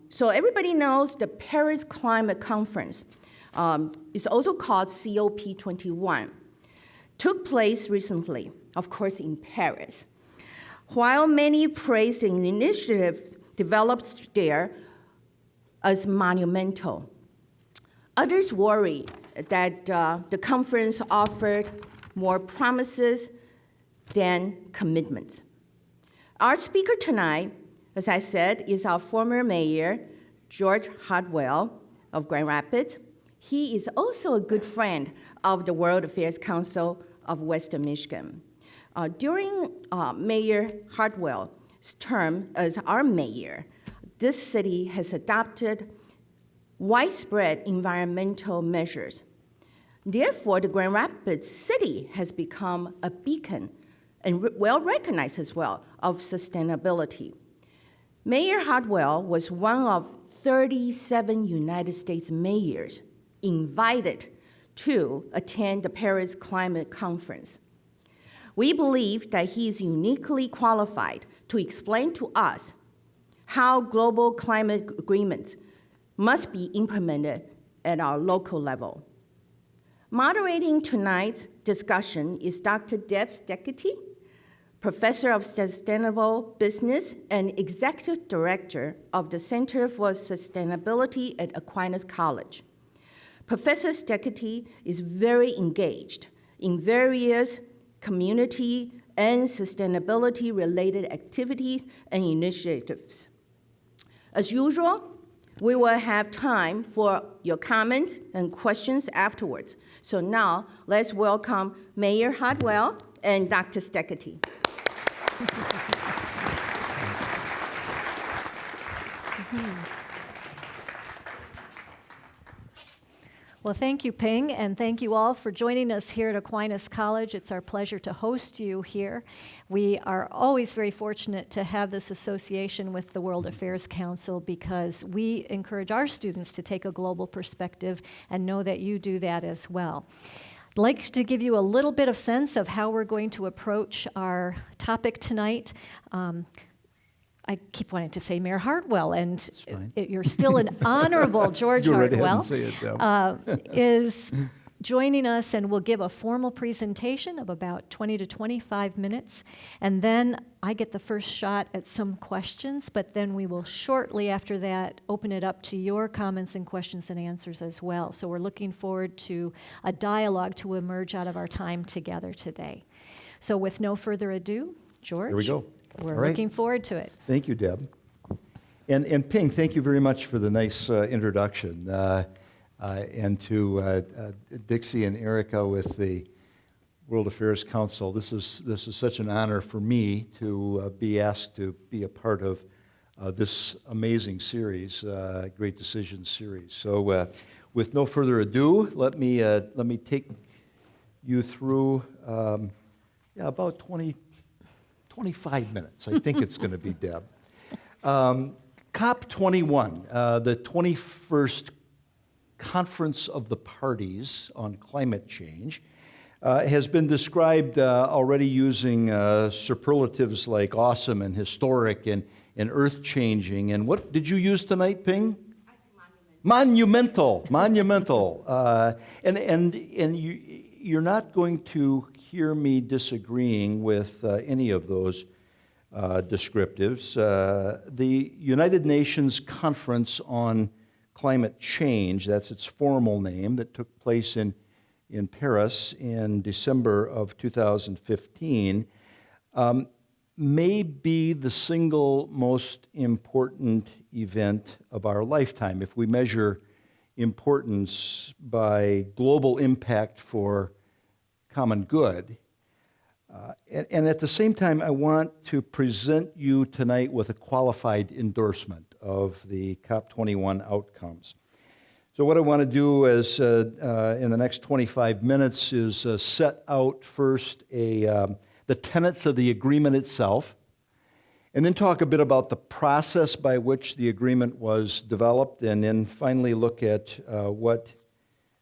So everybody knows the Paris Climate Conference is also called COP21. Took place recently, of course, in Paris. While many praised the initiative developed there as monumental, others worry that the conference offered more promises than commitments. Our speaker tonight, as I said, is our former mayor, George Hardwell of Grand Rapids. He is also a good friend of the World Affairs Council of Western Michigan. During Mayor Hardwell's term as our mayor, this city has adopted widespread environmental measures. Therefore, the Grand Rapids city has become a beacon and well recognized as well of sustainability. Mayor Hardwell was one of 37 United States mayors invited to attend the Paris Climate Conference. We believe that he is uniquely qualified to explain to us how global climate agreements must be implemented at our local level. Moderating tonight's discussion is Dr. Deb Steckity, Professor of Sustainable Business and Executive Director of the Center for Sustainability at Aquinas College. Professor Steckity is very engaged in various community and sustainability-related activities and initiatives. As usual, we will have time for your comments and questions afterwards. So now, let's welcome Mayor Hardwell and Dr. Steckity. Well, thank you, Ping, and thank you all for joining us here at Aquinas College. It's our pleasure to host you here. We are always very fortunate to have this association with the World Affairs Council because we encourage our students to take a global perspective and know that you do that as well. I'd like to give you a little bit of sense of how we're going to approach our topic tonight. I keep wanting to say Mayor Hardwell, and you're still an honorable George Hardwell, is joining us and will give a formal presentation of about 20 to 25 minutes. And then I get the first shot at some questions, but then we will shortly after that open it up to your comments and questions and answers as well. So we're looking forward to a dialogue to emerge out of our time together today. So with no further ado, George. Here we go. We're looking forward to it. Thank you, Deb. And Ping, thank you very much for the nice introduction. And to Dixie and Erica with the World Affairs Council. This is such an honor for me to be asked to be a part of this amazing series, Great Decisions series. So with no further ado, let me take you through about 25 minutes. I think it's going to be, Deb. COP21, the 21st Conference of the Parties on Climate Change, has been described already using superlatives like awesome and historic and earth-changing. And what did you use tonight, Ping? I said Monumental. And you're not going to hear me disagreeing with any of those descriptives. The United Nations Conference on Climate Change, that's its formal name, that took place in Paris in December of 2015, may be the single most important event of our lifetime if we measure importance by global impact for common good. And at the same time, I want to present you tonight with a qualified endorsement of the COP21 outcomes. So what I want to do is, in the next 25 minutes, is set out first the tenets of the agreement itself, and then talk a bit about the process by which the agreement was developed, and then finally look at what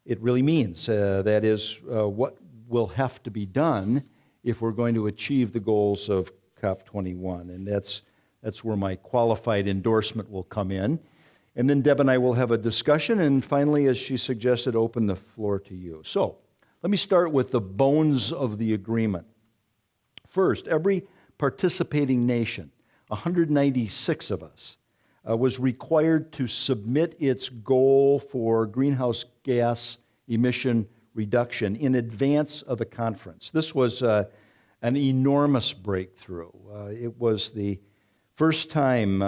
it really means. That is, what will have to be done if we're going to achieve the goals of COP21, and that's That's where my qualified endorsement will come in. And then Deb and I will have a discussion, and finally, as she suggested, open the floor to you. So, let me start with the bones of the agreement. First, every participating nation, 196 of us, was required to submit its goal for greenhouse gas emission reduction in advance of the conference. This was an enormous breakthrough. It was the first time,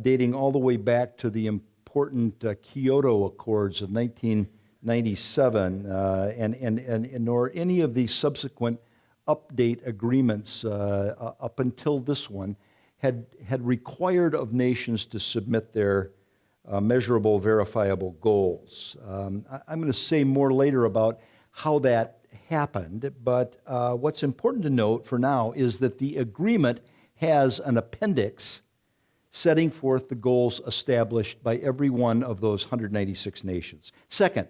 dating all the way back to the important Kyoto Accords of 1997, nor any of the subsequent update agreements up until this one had required of nations to submit their measurable, verifiable goals. I'm going to say more later about how that happened, but what's important to note for now is that the agreement has an appendix setting forth the goals established by every one of those 196 nations. Second,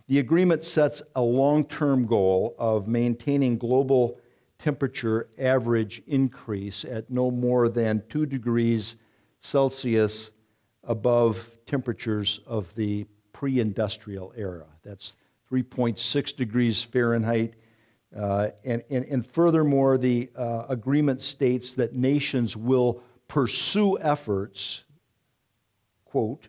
the agreement sets a long-term goal of maintaining global temperature average increase at no more than 2 degrees Celsius above temperatures of the pre-industrial era. That's 3.6 degrees Fahrenheit. And furthermore, the agreement states that nations will pursue efforts, quote,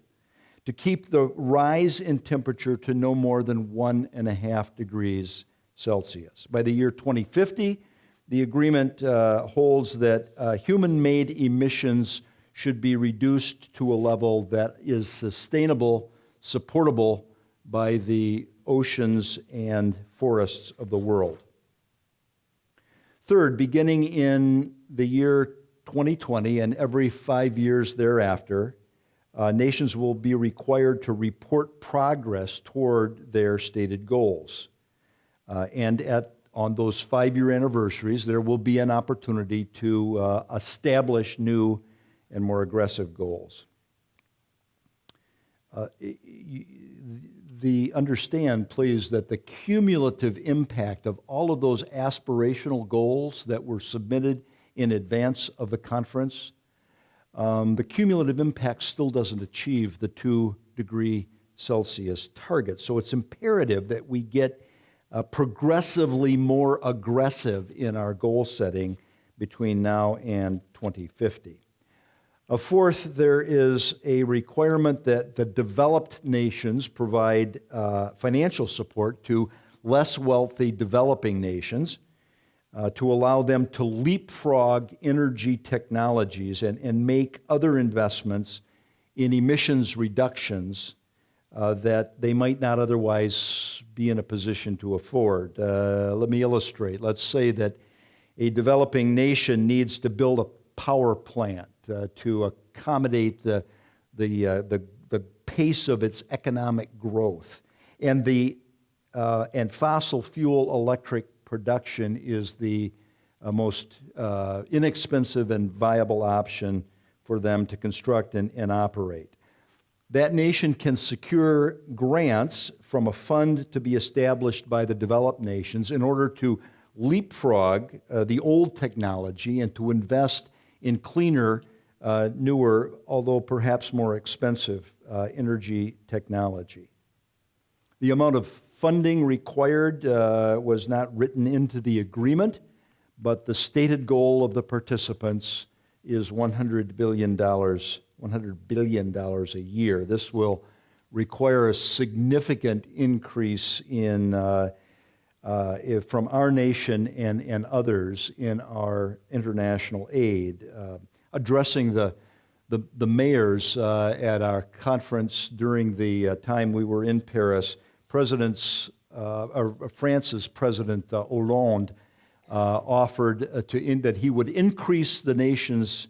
to keep the rise in temperature to no more than 1.5 degrees Celsius. By the year 2050, the agreement holds that human-made emissions should be reduced to a level that is sustainable, supportable by the oceans and forests of the world. Third, beginning in the year 2020 and every 5 years thereafter, nations will be required to report progress toward their stated goals. On those 5-year anniversaries, there will be an opportunity to establish new and more aggressive goals. Understand, please, that the cumulative impact of all of those aspirational goals that were submitted in advance of the conference, the cumulative impact still doesn't achieve the 2-degree Celsius target. So it's imperative that we get progressively more aggressive in our goal setting between now and 2050. Fourth, there is a requirement that the developed nations provide financial support to less wealthy developing nations to allow them to leapfrog energy technologies and make other investments in emissions reductions that they might not otherwise be in a position to afford. Let me illustrate. Let's say that a developing nation needs to build a power plant to accommodate the pace of its economic growth, and fossil fuel electric production is the most inexpensive and viable option for them to construct and operate. That nation can secure grants from a fund to be established by the developed nations in order to leapfrog the old technology and to invest in cleaner, newer, although perhaps more expensive energy technology. The amount of funding required was not written into the agreement, but the stated goal of the participants is $100 billion a year. This will require a significant increase in from our nation and others in our international aid. Addressing the mayors at our conference during the time we were in Paris, France's President Hollande offered that he would increase the nation's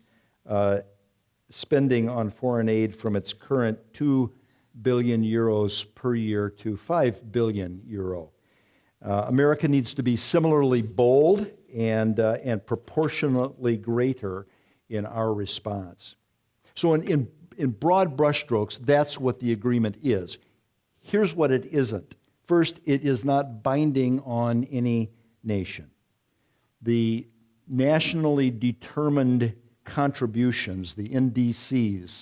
spending on foreign aid from its current 2 billion euros per year to 5 billion euro. America needs to be similarly bold and proportionately greater in our response. So in broad brushstrokes, that's what the agreement is. Here's what it isn't. First, it is not binding on any nation. The nationally determined contributions, the NDCs,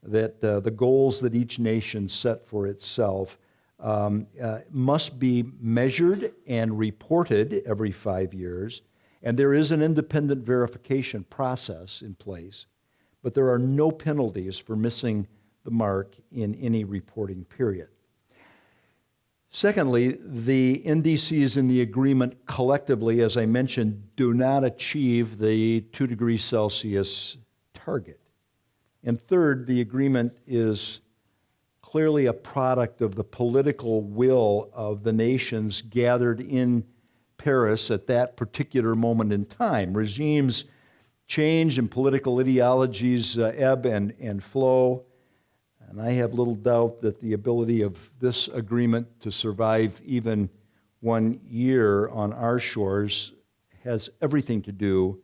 the goals that each nation set for itself, must be measured and reported every 5 years, and there is an independent verification process in place, but there are no penalties for missing the mark in any reporting period. Secondly, the NDCs in the agreement collectively, as I mentioned, do not achieve the 2 degrees Celsius target. And third, the agreement is clearly a product of the political will of the nations gathered in Paris at that particular moment in time. Regimes change and political ideologies ebb and flow. And I have little doubt that the ability of this agreement to survive even 1 year on our shores has everything to do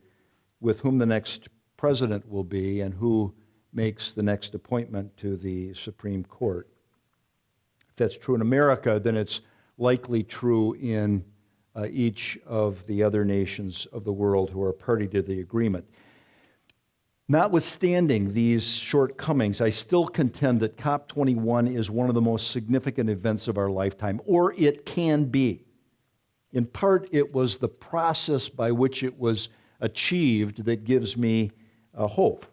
with whom the next president will be and who makes the next appointment to the Supreme Court. If that's true in America, then it's likely true in each of the other nations of the world who are party to the agreement. Notwithstanding these shortcomings, I still contend that COP21 is one of the most significant events of our lifetime, or it can be. In part, it was the process by which it was achieved that gives me hope.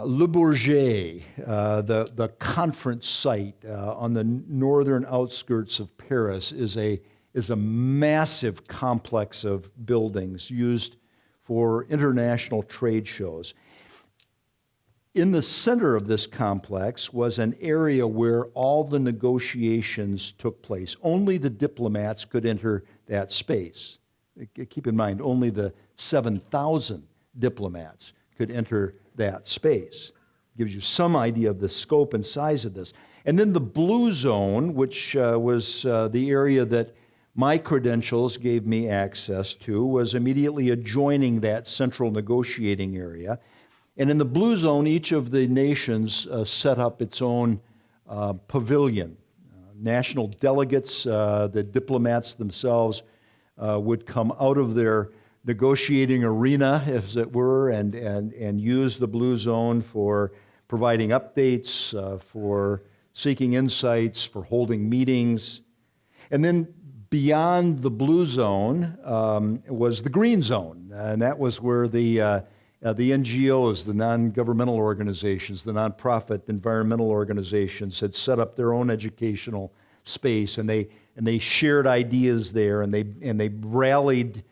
Le Bourget, the conference site on the northern outskirts of Paris, is a massive complex of buildings used for international trade shows. In the center of this complex was an area where all the negotiations took place. Only the diplomats could enter that space. Keep in mind, only the 7,000 diplomats could enter that space. Gives you some idea of the scope and size of this. And then the blue zone, which was the area that my credentials gave me access to, was immediately adjoining that central negotiating area. And in the blue zone, each of the nations set up its own pavilion. National delegates, the diplomats themselves, would come out of their negotiating arena, as it were, and use the blue zone for providing updates, for seeking insights, for holding meetings. And then beyond the blue zone was the green zone, and that was where the NGOs, the non-governmental organizations, the nonprofit environmental organizations had set up their own educational space, and they shared ideas there, and they rallied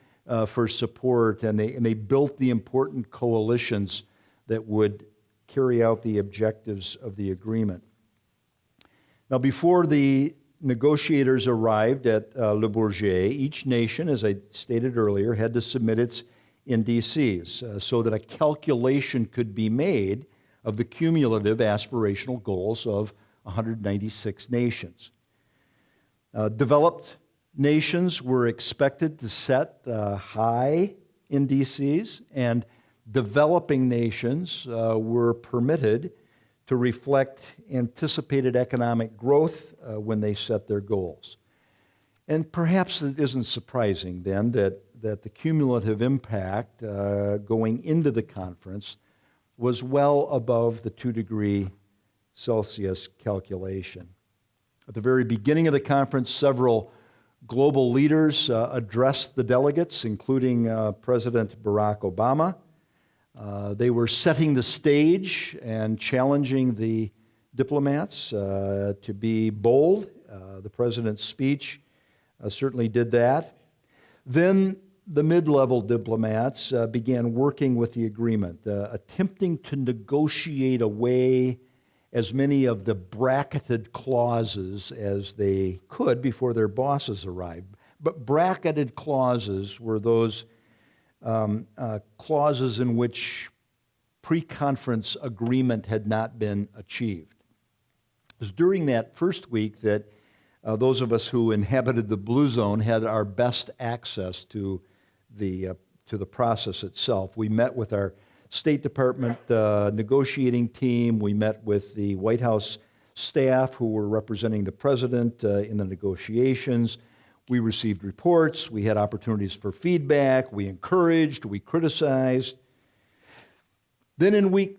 for support, and they built the important coalitions that would carry out the objectives of the agreement. Now, before the negotiators arrived at Le Bourget, each nation, as I stated earlier, had to submit its NDCs so that a calculation could be made of the cumulative aspirational goals of 196 nations. Developed nations were expected to set high NDCs, and developing nations were permitted to reflect anticipated economic growth when they set their goals. And perhaps it isn't surprising then that the cumulative impact going into the conference was well above the 2 degree Celsius calculation. At the very beginning of the conference, several global leaders addressed the delegates, including President Barack Obama. They were setting the stage and challenging the diplomats to be bold. The president's speech certainly did that. Then the mid-level diplomats began working with the agreement, attempting to negotiate away as many of the bracketed clauses as they could before their bosses arrived. But bracketed clauses were those clauses in which pre-conference agreement had not been achieved. It was during that first week that those of us who inhabited the blue zone had our best access to the process itself. We met with our State Department negotiating team. We met with the White House staff who were representing the president in the negotiations. We received reports, we had opportunities for feedback, we encouraged, we criticized. Then in week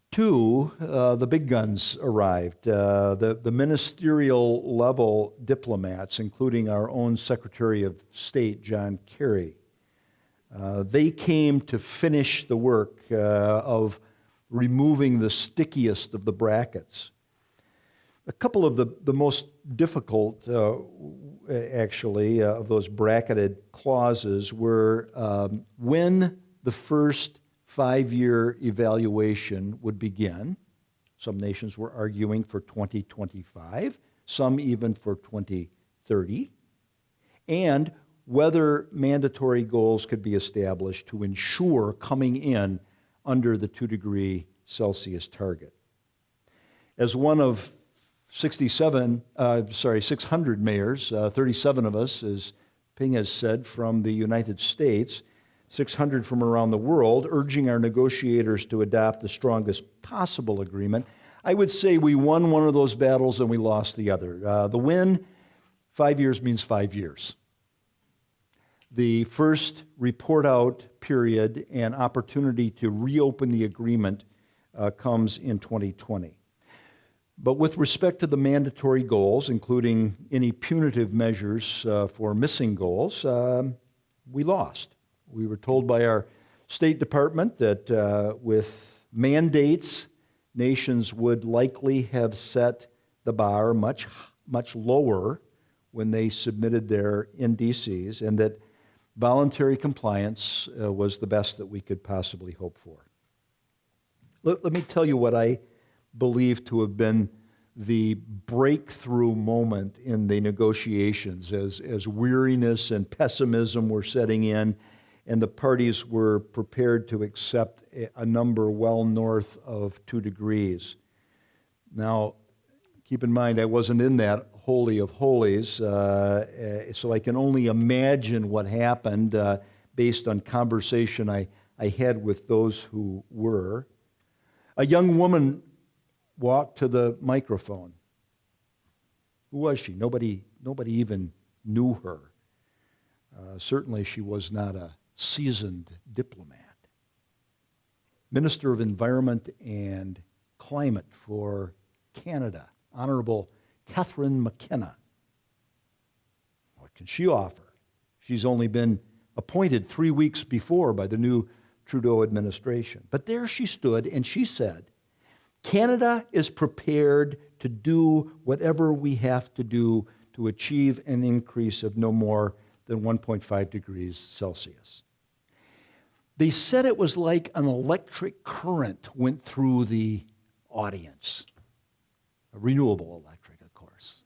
2, the big guns arrived. The ministerial level diplomats, including our own Secretary of State, John Kerry. They came to finish the work of removing the stickiest of the brackets. A couple of the most difficult, actually, of those bracketed clauses were when the first 5-year evaluation would begin. Some nations were arguing for 2025, some even for 2030, and whether mandatory goals could be established to ensure coming in under the 2-degree Celsius target. As one of 600 mayors, 37 of us, as Ping has said, from the United States, 600 from around the world, urging our negotiators to adopt the strongest possible agreement. I would say we won one of those battles and we lost the other. The win, 5 years means 5 years. The first report out period and opportunity to reopen the agreement comes in 2020. But with respect to the mandatory goals, including any punitive measures for missing goals, we lost. We were told by our State Department that with mandates, nations would likely have set the bar much, much lower when they submitted their NDCs, and that voluntary compliance was the best that we could possibly hope for. Let me tell you what I believe to have been the breakthrough moment in the negotiations as weariness and pessimism were setting in, and the parties were prepared to accept a number well north of 2 degrees. Now, keep in mind, I wasn't in that holy of holies, so I can only imagine what happened based on conversation I had with those who were. A young woman walked to the microphone. Who was she? Nobody even knew her. Certainly she was not a seasoned diplomat. Minister of Environment and Climate for Canada, Honorable Catherine McKenna. What can she offer? She's only been appointed 3 weeks before by the new Trudeau administration. But there she stood and she said, Canada is prepared to do whatever we have to do to achieve an increase of no more than 1.5 degrees Celsius. They said it was like an electric current went through the audience. A renewable electric, of course.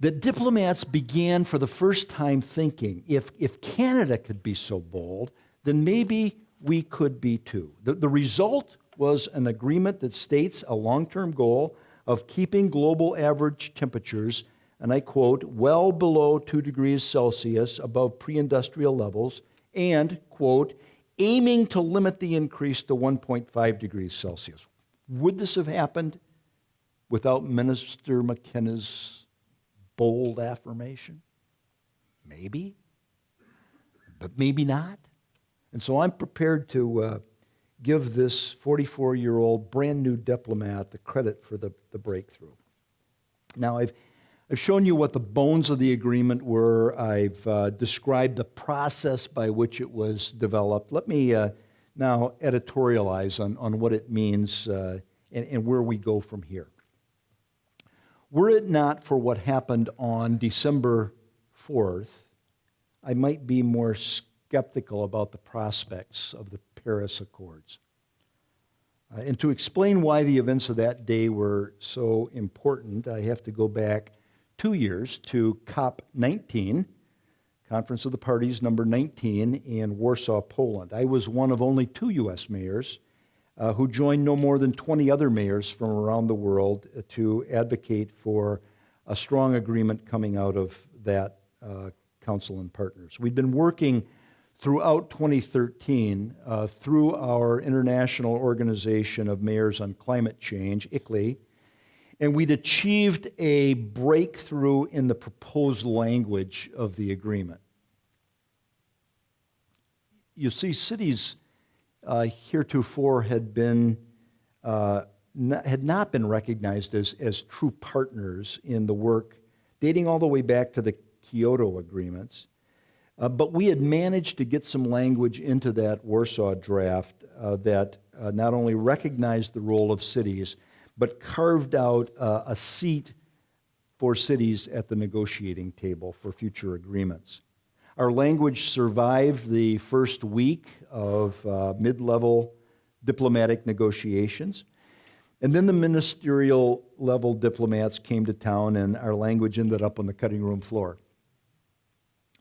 That diplomats began for the first time thinking, if Canada could be so bold, then maybe we could be too. The result was an agreement that states a long-term goal of keeping global average temperatures, and I quote, well below 2 degrees Celsius above pre-industrial levels, and, quote, aiming to limit the increase to 1.5 degrees Celsius. Would this have happened without Minister McKenna's bold affirmation? Maybe, but maybe not. And so I'm prepared to give this 44-year-old brand new diplomat the credit for the breakthrough. Now, I've shown you what the bones of the agreement were. I've described the process by which it was developed. Let me now editorialize on what it means and where we go from here. Were it not for what happened on December 4th, I might be more skeptical about the prospects of the Paris Accords. And to explain why the events of that day were so important, I have to go back 2 years to COP19, Conference of the Parties number 19 in Warsaw, Poland. I was one of only 2 U.S. mayors who joined no more than 20 other mayors from around the world to advocate for a strong agreement coming out of that Council and Partners. We'd been working throughout 2013 through our International Organization of Mayors on Climate Change, ICLEI, and we'd achieved a breakthrough in the proposed language of the agreement. You see, cities heretofore had not been recognized as true partners in the work dating all the way back to the Kyoto agreements. But we had managed to get some language into that Warsaw draft that not only recognized the role of cities, but carved out a seat for cities at the negotiating table for future agreements. Our language survived the first week of mid-level diplomatic negotiations, and then the ministerial level diplomats came to town, and our language ended up on the cutting room floor.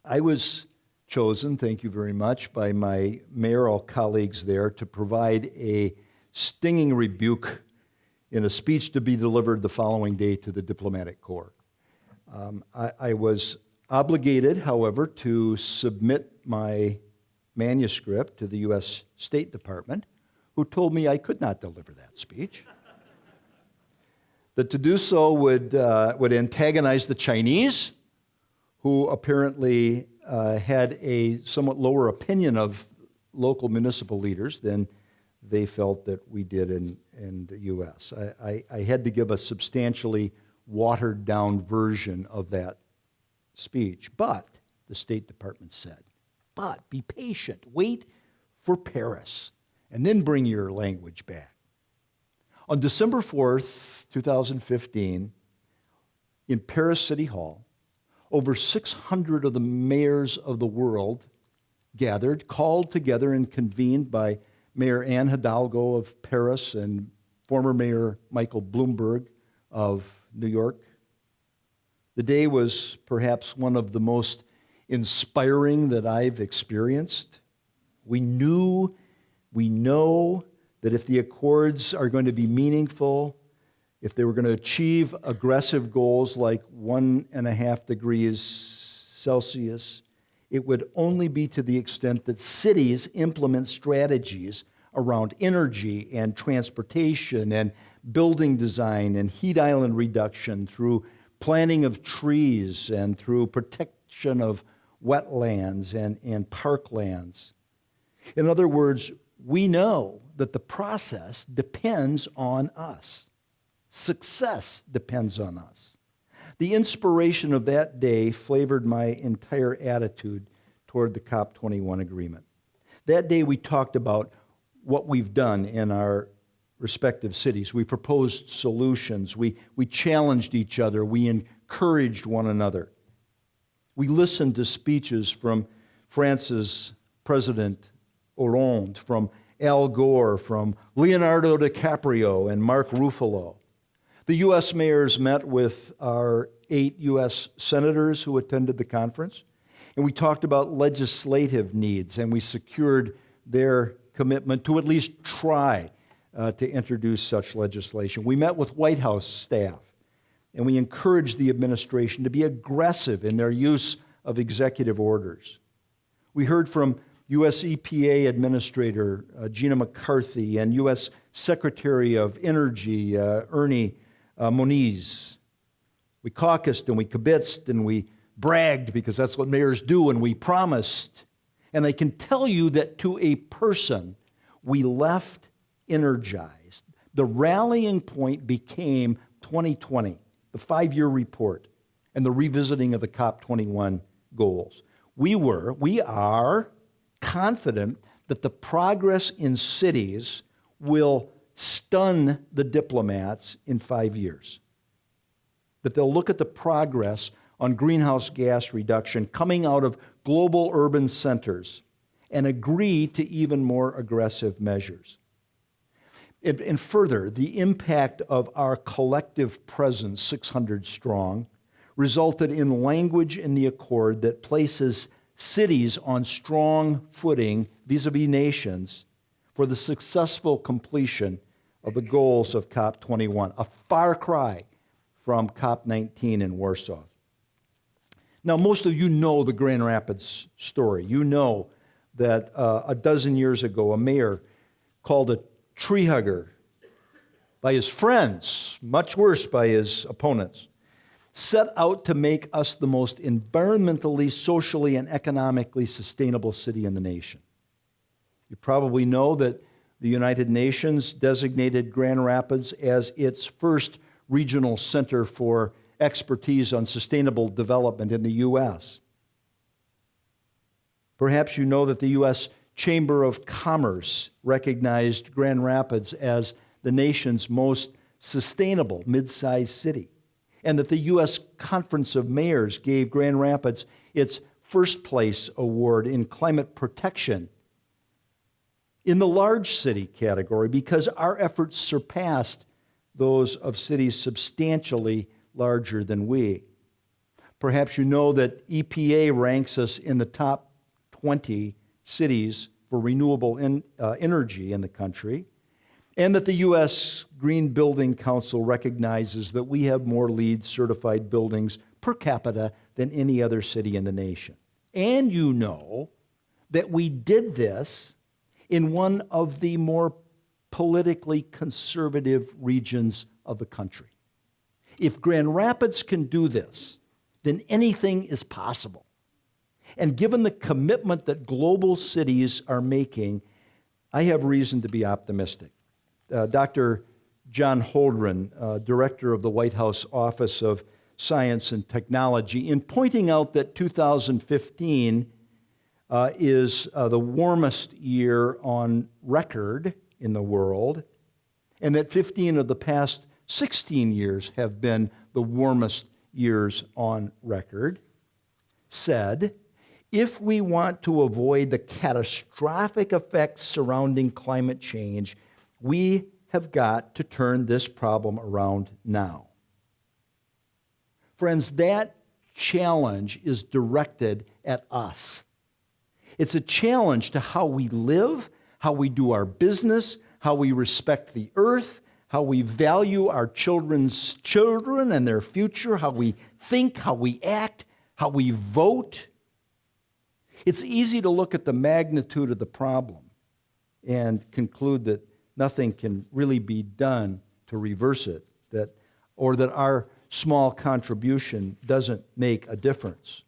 I was chosen, thank you very much, by my mayoral colleagues there to provide a stinging rebuke in a speech to be delivered the following day to the diplomatic corps. I was obligated, however, to submit my manuscript to the U.S. State Department, who told me I could not deliver that speech. That to do so would antagonize the Chinese, who apparently had a somewhat lower opinion of local municipal leaders than they felt that we did in the U.S. I had to give a substantially watered-down version of that speech. But, the State Department said, but be patient, wait for Paris, and then bring your language back. On December 4th, 2015, in Paris City Hall, over 600 of the mayors of the world gathered, called together and convened by Mayor Anne Hidalgo of Paris and former Mayor Michael Bloomberg of New York. The day was perhaps one of the most inspiring that I've experienced. We know that if the accords are going to be meaningful, if they were going to achieve aggressive goals like 1.5 degrees Celsius, it would only be to the extent that cities implement strategies around energy and transportation and building design and heat island reduction through planting of trees and through protection of wetlands and parklands. In other words, we know that the process depends on us. Success depends on us. The inspiration of that day flavored my entire attitude toward the COP21 agreement. That day we talked about what we've done in our respective cities. We proposed solutions. We challenged each other. We encouraged one another. We listened to speeches from France's President Hollande, from Al Gore, from Leonardo DiCaprio and Mark Ruffalo. The U.S. mayors met with our 8 U.S. senators who attended the conference, and we talked about legislative needs, and we secured their commitment to at least try to introduce such legislation. We met with White House staff, and we encouraged the administration to be aggressive in their use of executive orders. We heard from U.S. EPA Administrator Gina McCarthy and U.S. Secretary of Energy Ernie Moniz. We caucused and we kibitzed and we bragged, because that's what mayors do, and we promised. And I can tell you that to a person, we left energized. The rallying point became 2020, the 5-year report, and the revisiting of the COP21 goals. We are confident that the progress in cities will stun the diplomats in 5 years. That they'll look at the progress on greenhouse gas reduction coming out of global urban centers and agree to even more aggressive measures. And further, the impact of our collective presence, 600 strong, resulted in language in the accord that places cities on strong footing vis-a-vis nations for the successful completion of the goals of COP21, a far cry from COP19 in Warsaw. Now, most of you know the Grand Rapids story. You know that a dozen years ago, a mayor called a tree hugger by his friends, much worse by his opponents, set out to make us the most environmentally, socially, and economically sustainable city in the nation. You probably know that the United Nations designated Grand Rapids as its first regional center for expertise on sustainable development in the U.S. Perhaps you know that the U.S. Chamber of Commerce recognized Grand Rapids as the nation's most sustainable mid-sized city, and that the U.S. Conference of Mayors gave Grand Rapids its first place award in climate protection in the large city category because our efforts surpassed those of cities substantially larger than we. Perhaps you know that EPA ranks us in the top 20 cities for renewable energy in the country, and that the U.S. Green Building Council recognizes that we have more LEED certified buildings per capita than any other city in the nation. And you know that we did this in one of the more politically conservative regions of the country. If Grand Rapids can do this, then anything is possible. And given the commitment that global cities are making, I have reason to be optimistic. Dr. John Holdren, director of the White House Office of Science and Technology, in pointing out that 2015 is the warmest year on record in the world, and that 15 of the past 16 years have been the warmest years on record, said, if we want to avoid the catastrophic effects surrounding climate change, we have got to turn this problem around now. Friends, that challenge is directed at us. It's a challenge to how we live, how we do our business, how we respect the earth, how we value our children's children and their future, how we think, how we act, how we vote. It's easy to look at the magnitude of the problem and conclude that nothing can really be done to reverse it, or that our small contribution doesn't make a difference.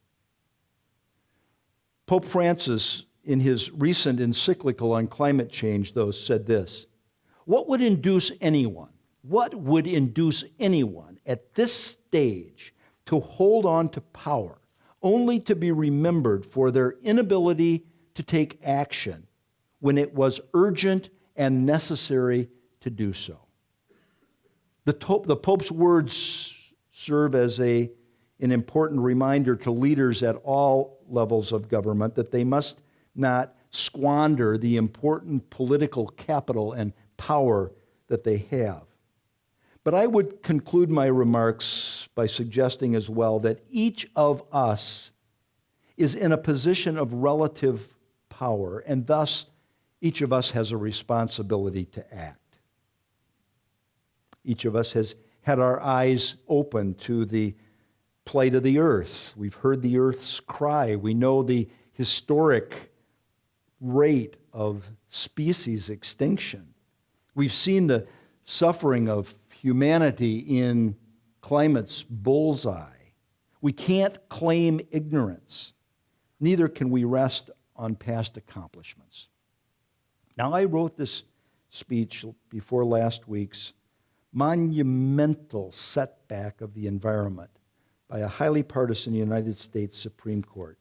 Pope Francis, in his recent encyclical on climate change, though, said this: what would induce anyone at this stage to hold on to power only to be remembered for their inability to take action when it was urgent and necessary to do so? The Pope's words serve as an important reminder to leaders at all levels of government that they must not squander the important political capital and power that they have. But I would conclude my remarks by suggesting as well that each of us is in a position of relative power, and thus each of us has a responsibility to act. Each of us has had our eyes open to the plight of the earth. We've heard the earth's cry. We know the historic rate of species extinction. We've seen the suffering of humanity in climate's bullseye. We can't claim ignorance. Neither can we rest on past accomplishments. Now, I wrote this speech before last week's monumental setback of the environment by a highly partisan United States Supreme Court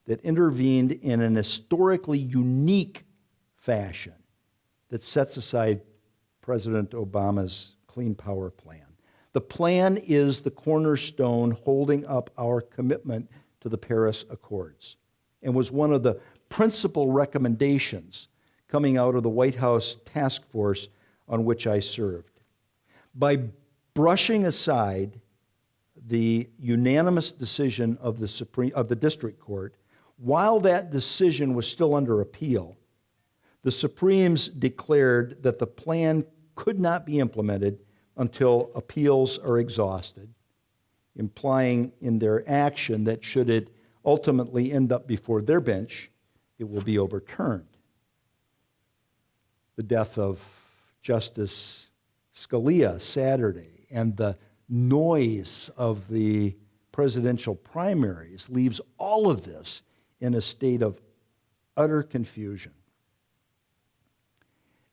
that intervened in an historically unique fashion that sets aside President Obama's Clean Power Plan. The plan is the cornerstone holding up our commitment to the Paris Accords and was one of the principal recommendations coming out of the White House task force on which I served. By brushing aside the unanimous decision of the district court, while that decision was still under appeal, the Supremes declared that the plan could not be implemented until appeals are exhausted, implying in their action that should it ultimately end up before their bench, it will be overturned. The death of Justice Scalia Saturday and the noise of the presidential primaries leaves all of this in a state of utter confusion.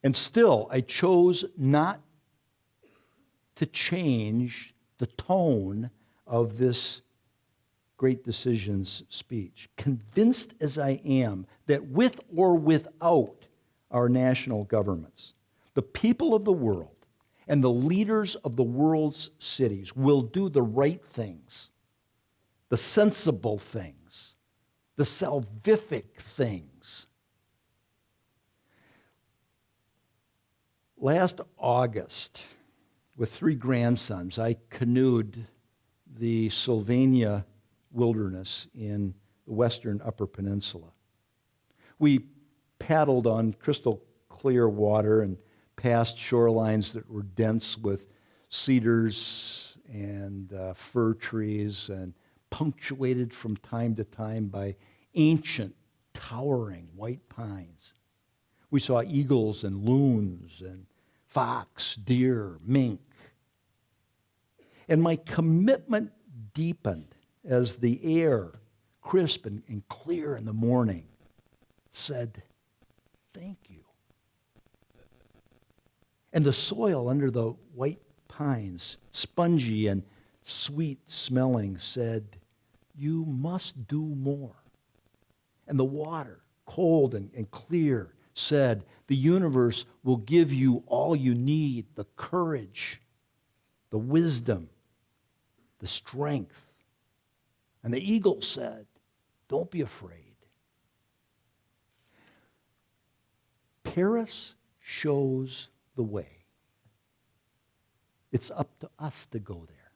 And still, I chose not to change the tone of this Great Decisions speech, convinced as I am that with or without our national governments, the people of the world and the leaders of the world's cities will do the right things, the sensible things, the salvific things. Last August, with 3 grandsons, I canoed the Sylvania wilderness in the western Upper Peninsula. We paddled on crystal clear water and past shorelines that were dense with cedars and fir trees and punctuated from time to time by ancient, towering white pines. We saw eagles and loons and fox, deer, mink. And my commitment deepened as the air, crisp and clear in the morning, said, "Thank you." And the soil under the white pines, spongy and sweet smelling, said, "You must do more." And the water, cold and clear, said, "The universe will give you all you need, the courage, the wisdom, the strength." And the eagle said, "Don't be afraid." Paris shows the way. It's up to us to go there.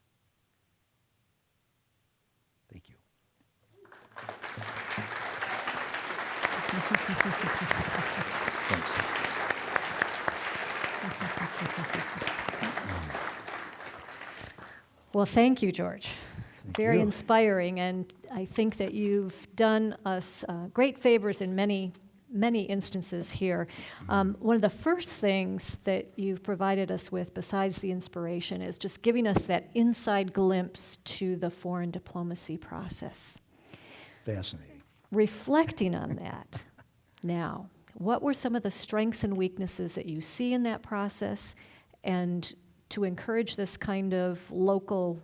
Thank you. Thanks. Well, thank you, George. Very you. inspiring, and I think that you've done us great favors in many instances here. One of the first things that you've provided us with, besides the inspiration, is just giving us that inside glimpse to the foreign diplomacy process. Fascinating. Reflecting on that now, what were some of the strengths and weaknesses that you see in that process, and to encourage this kind of local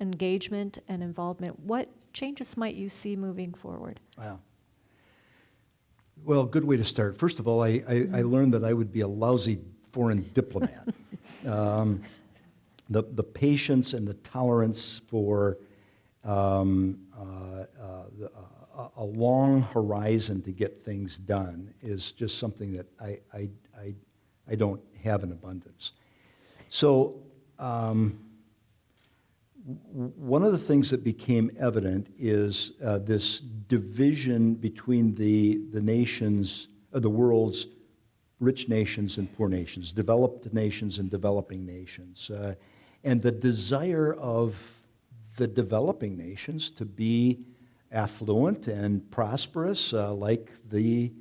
engagement and involvement, what changes might you see moving forward? Wow. Well, good way to start. First of all, I learned that I would be a lousy foreign diplomat. The patience and the tolerance for a long horizon to get things done is just something that I don't have in abundance. So one of the things that became evident is this division between the nations, the world's rich nations and poor nations, developed nations and developing nations, and the desire of the developing nations to be affluent and prosperous like the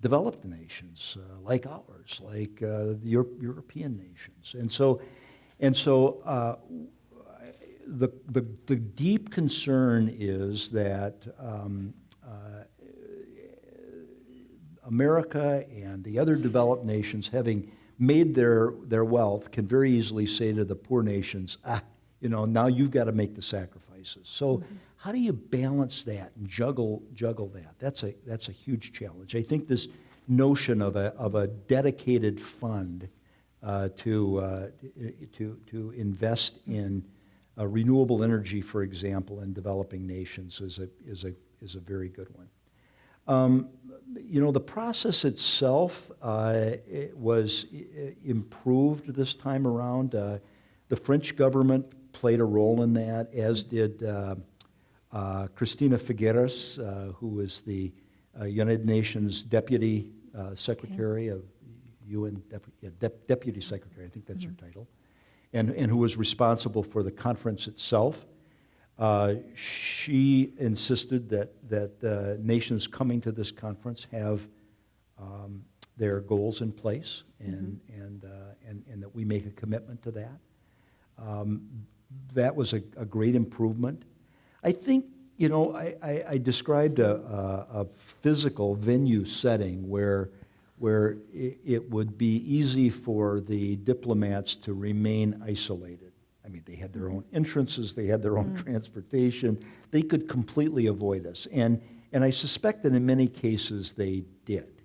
developed nations, like ours, like the European nations. And so the deep concern is that America and the other developed nations, having made their wealth, can very easily say to the poor nations, now you've got to make the sacrifices. So how do you balance that and juggle that? That's a huge challenge. I think this notion of a dedicated fund to invest in renewable energy, for example, in developing nations is a very good one. The process itself it was improved this time around. The French government played a role in that, as did Cristina Figueres, who was the United Nations Deputy Secretary of UN, Deputy Secretary, I think that's her title, and who was responsible for the conference itself. She insisted that nations coming to this conference have their goals in place, and that we make a commitment to that. That was a great improvement. I think, I described a physical venue setting where it would be easy for the diplomats to remain isolated. I mean, they had their own entrances, they had their own transportation. They could completely avoid us. And I suspect that in many cases they did.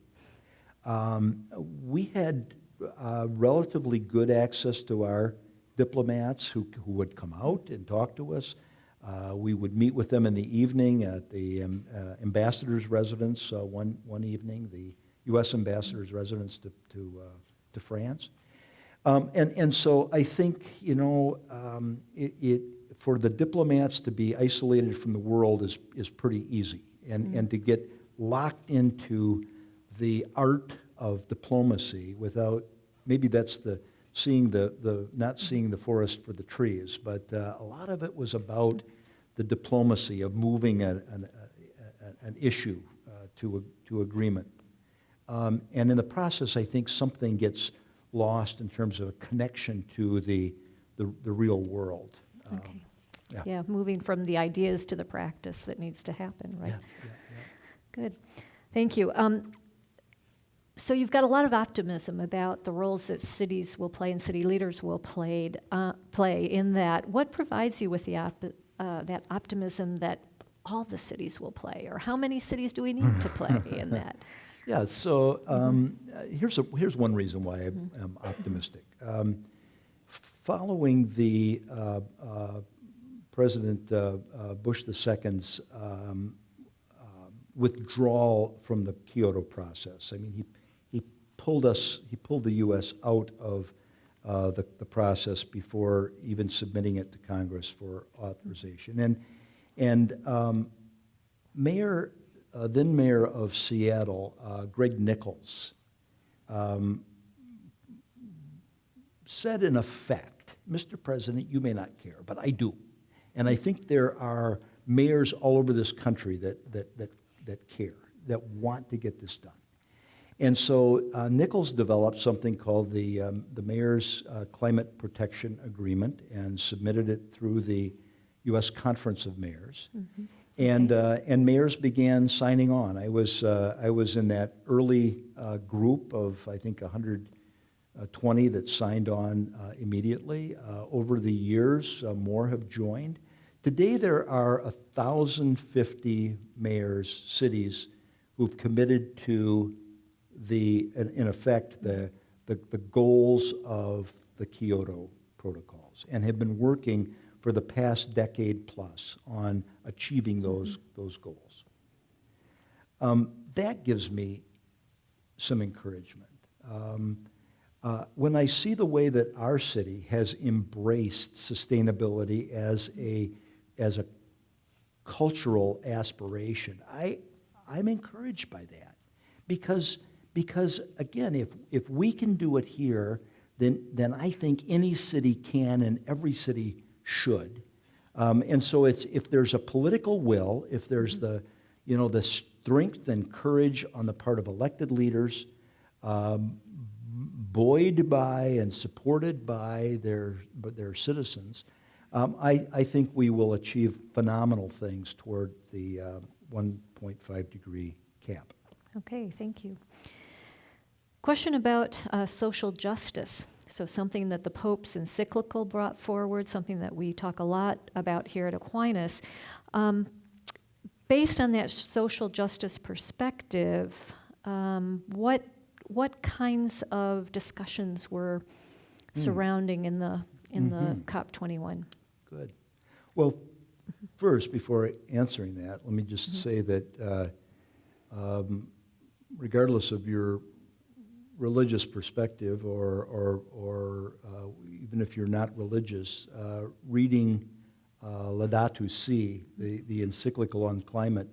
We had relatively good access to our diplomats who would come out and talk to us. We would meet with them in the evening at the ambassador's residence one evening, the U.S. ambassador's residence to France. And so I think, for the diplomats to be isolated from the world is pretty easy. And to get locked into the art of diplomacy without, maybe that's not seeing the forest for the trees, but a lot of it was about the diplomacy of moving an issue to agreement. And in the process, I think something gets lost in terms of a connection to the real world. Okay. Yeah, moving from the ideas to the practice that needs to happen, right? Yeah. Good. Thank you. So you've got a lot of optimism about the roles that cities will play and city leaders will play in that. What provides you with that optimism that all the cities will play, or how many cities do we need to play in that? Yeah, so here's one reason why I'm optimistic. Following the President Bush II's withdrawal from the Kyoto process, I mean, he pulled the U.S. out of the process before even submitting it to Congress for authorization. And then Mayor of Seattle, Greg Nichols, said in effect, Mr. President, you may not care, but I do. And I think there are mayors all over this country that care, that want to get this done. And so Nichols developed something called the Mayor's Climate Protection Agreement and submitted it through the U.S. Conference of Mayors. Mm-hmm. And mayors began signing on. I was in that early group of, I think, 120 that signed on immediately. Over the years, more have joined. Today, there are 1,050 mayors, cities, who've committed to in effect, the goals of the Kyoto protocols, and have been working for the past decade plus on achieving those goals. That gives me some encouragement. When I see the way that our city has embraced sustainability as a cultural aspiration, I'm encouraged by that. Because again, if we can do it here, then I think any city can and every city should. And so if there's a political will, if there's the strength and courage on the part of elected leaders, buoyed by and supported by their citizens, I think we will achieve phenomenal things toward the 1.5 degree cap. Okay, thank you. Question about social justice. So something that the Pope's encyclical brought forward, something that we talk a lot about here at Aquinas. Based on that social justice perspective, what kinds of discussions were surrounding in the COP21? Good. Well, first, before answering that, let me just say that regardless of your religious perspective, or even if you're not religious, reading Laudato Si, the encyclical on climate,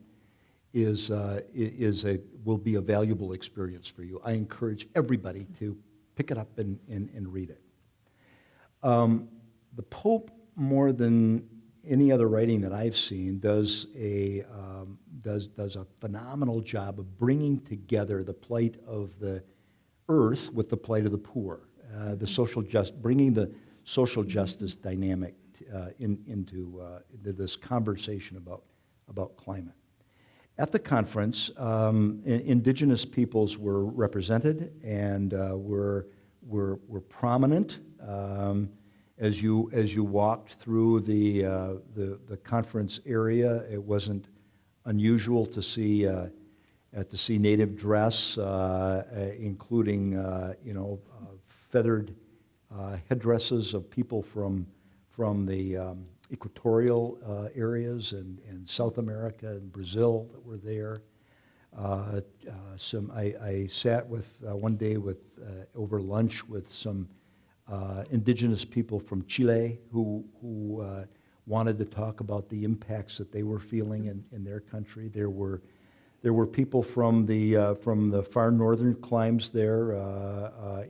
will be a valuable experience for you. I encourage everybody to pick it up and read it. The Pope, more than any other writing that I've seen, does a phenomenal job of bringing together the plight of the earth with the plight of the poor, bringing the social justice dynamic into this conversation about climate. At the conference, indigenous peoples were represented and were prominent. As you walked through the conference area, it wasn't unusual to see native dress, including feathered headdresses of people from the equatorial areas and South America and Brazil that were there. I sat one day over lunch with some indigenous people from Chile who wanted to talk about the impacts that they were feeling in their country. There were people from the far northern climes there,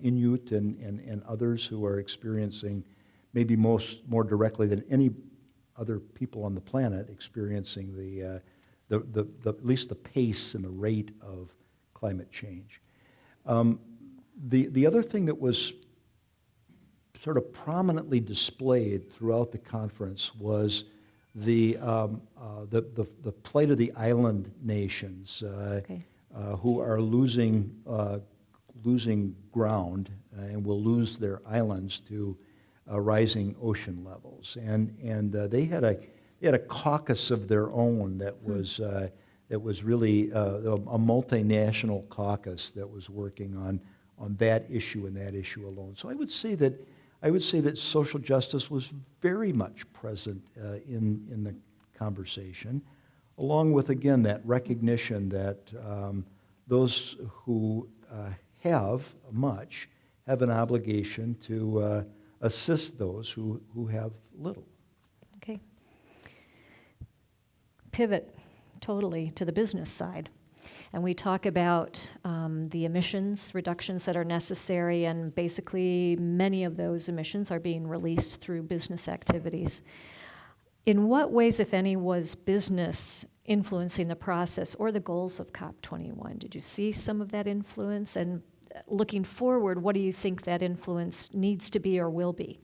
Inuit and others who are experiencing, maybe more directly than any other people on the planet, experiencing at least the pace and the rate of climate change. The other thing that was sort of prominently displayed throughout the conference was the plight of the island nations who are losing ground and will lose their islands to rising ocean levels, and they had a caucus of their own that was really a multinational caucus that was working on that issue and that issue alone. So I would say that social justice was very much present in the conversation, along with, again, that recognition that those who have much have an obligation to assist those who have little. Okay. Pivot totally to the business side. And we talk about the emissions reductions that are necessary, and basically many of those emissions are being released through business activities. In what ways, if any, was business influencing the process or the goals of COP21? Did you see some of that influence? And looking forward, what do you think that influence needs to be or will be?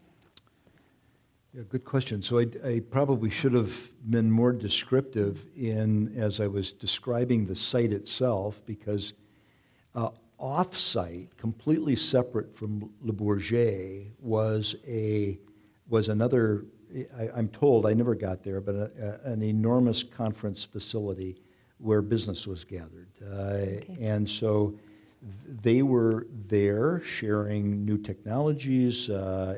Yeah, good question. So I probably should have been more descriptive as I was describing the site itself, because off-site, completely separate from Le Bourget, was another. I'm told, I never got there, but an enormous conference facility where business was gathered, and so they were there sharing new technologies,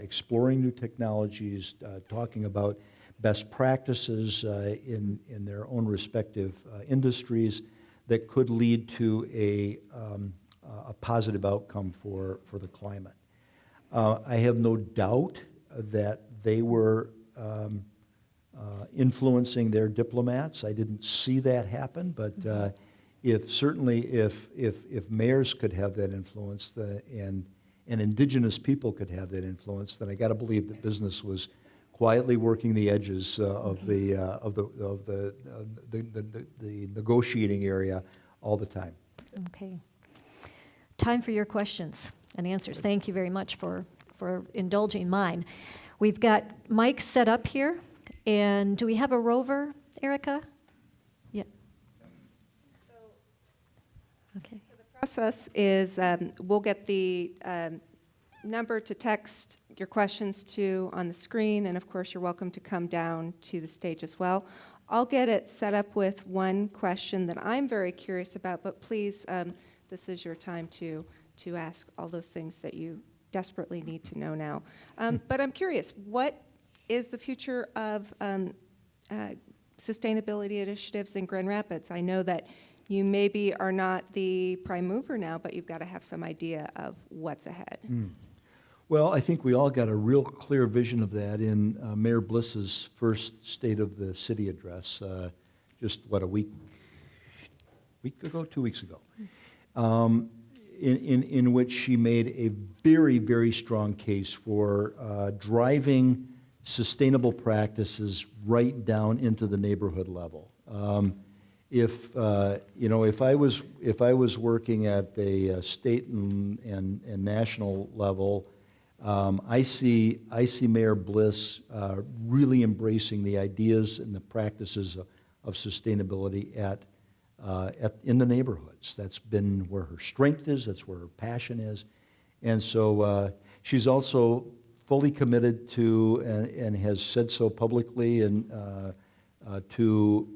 exploring new technologies, talking about best practices in their own respective industries that could lead to a positive outcome for the climate. I have no doubt that they were influencing their diplomats. I didn't see that happen, but if mayors could have that influence, and indigenous people could have that influence, then I got to believe that business was quietly working the edges of the negotiating area all the time. Okay. Time for your questions and answers. Thank you very much for indulging mine. We've got mics set up here, and do we have a rover, Erica? Yeah. Okay. So the process is we'll get the number to text your questions to on the screen, and of course you're welcome to come down to the stage as well. I'll get it set up with one question that I'm very curious about, but please, this is your time to ask all those things that you desperately need to know now. But I'm curious, what is the future of sustainability initiatives in Grand Rapids? I know that you maybe are not the prime mover now, but you've got to have some idea of what's ahead. Well, I think we all got a real clear vision of that in Mayor Bliss's first State of the City address, just, a week ago, 2 weeks ago, in which she made a very, very strong case for driving sustainable practices right down into the neighborhood level. if I was working at a state and national level, I see Mayor Bliss really embracing the ideas and the practices of sustainability in the neighborhoods. That's been where her strength is. That's where her passion is, and so she's also fully committed to and has said so publicly and to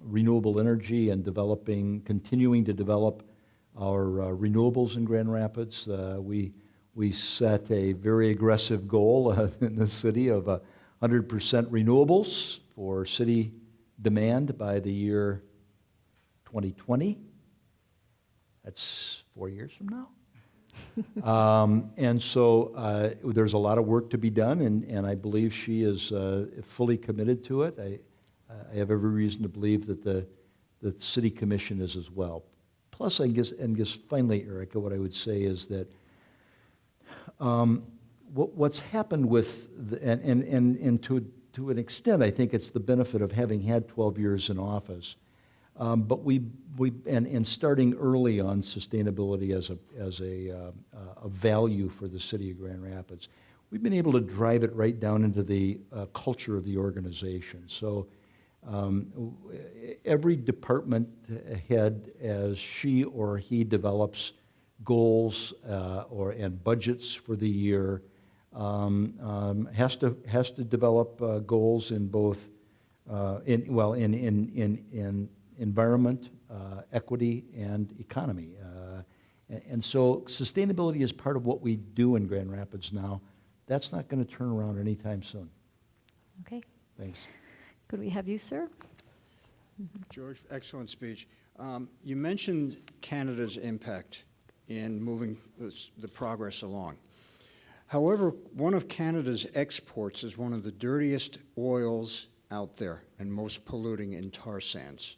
renewable energy and continuing to develop our renewables in Grand Rapids. We set a very aggressive goal in the city of 100% renewables for city demand by the year 2020. That's 4 years from now. And so there's a lot of work to be done, and I believe she is fully committed to it. I have every reason to believe that the city commission is as well. Plus, I guess finally, Erica, what I would say is that what's happened with and to an extent, I think it's the benefit of having had 12 years in office. But we starting early on sustainability as a value for the city of Grand Rapids, we've been able to drive it right down into the culture of the organization. So every department head, as she or he develops goals and budgets for the year, has to develop goals in both in environment, equity, and economy. And so sustainability is part of what we do in Grand Rapids now. That's not going to turn around anytime soon. Okay. Thanks. Could we have you, sir? George, excellent speech. You mentioned Canada's impact in moving the progress along. However, one of Canada's exports is one of the dirtiest oils out there and most polluting in tar sands.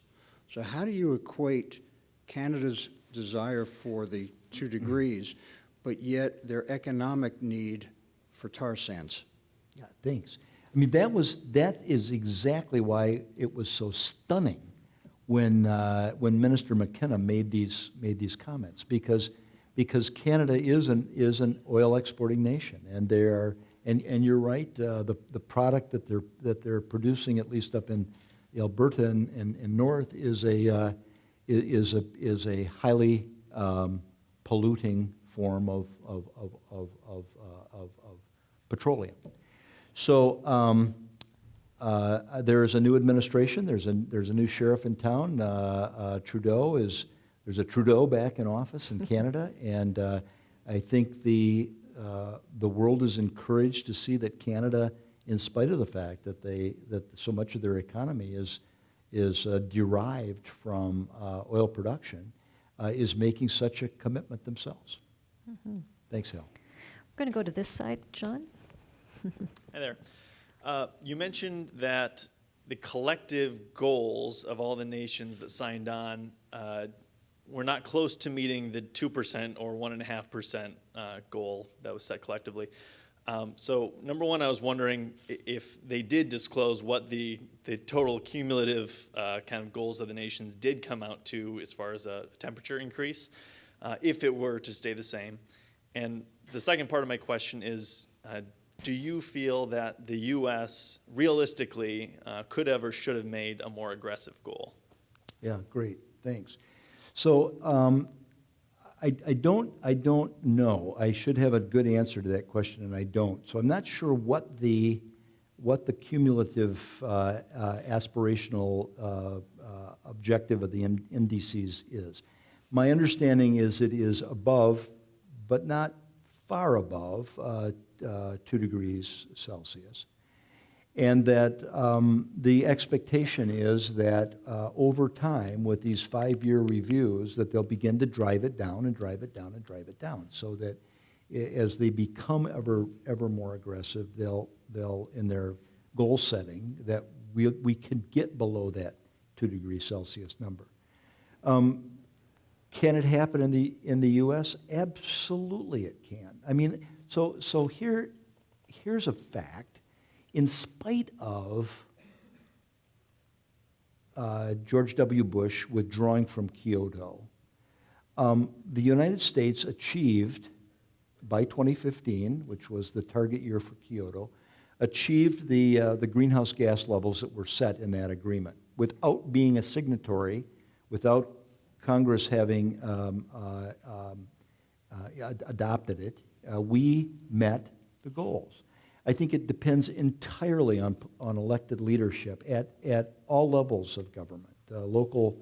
So how do you equate Canada's desire for the 2 degrees, but yet their economic need for tar sands? Yeah, thanks. I mean, that is exactly why it was so stunning when Minister McKenna made these comments, because Canada is an oil exporting nation, and and you're right, the product that they're producing, at least up in Alberta and north, is a highly polluting form of petroleum. So there is a new administration. There's a new sheriff in town. There's a Trudeau back in office in Canada, and I think the world is encouraged to see that Canada, in spite of the fact that so much of their economy is derived from oil production, is making such a commitment themselves. Mm-hmm. Thanks, Hal. We're going to go to this side, John. Hi there. You mentioned that the collective goals of all the nations that signed on were not close to meeting the 2% or 1.5% goal that was set collectively. So number one, I was wondering if they did disclose what the total cumulative kind of goals of the nations did come out to as far as a temperature increase, if it were to stay the same. And the second part of my question is, do you feel that the U.S. realistically could have or should have made a more aggressive goal? Yeah, great, thanks. So I don't know. I should have a good answer to that question, and I don't. So I'm not sure what the cumulative aspirational objective of the NDCs is. My understanding is it is above, but not far above 2 degrees Celsius. And that the expectation is that over time, with these 5-year reviews, that they'll begin to drive it down and drive it down and drive it down, so that as they become ever more aggressive, they'll in their goal setting, that we can get below that 2 degrees Celsius number. Can it happen in the U.S.? Absolutely, it can. I mean, so here's a fact. In spite of George W. Bush withdrawing from Kyoto, the United States achieved, by 2015, which was the target year for Kyoto, achieved the greenhouse gas levels that were set in that agreement without being a signatory, without Congress having adopted it. We met the goals. I think it depends entirely on elected leadership at all levels of government, local,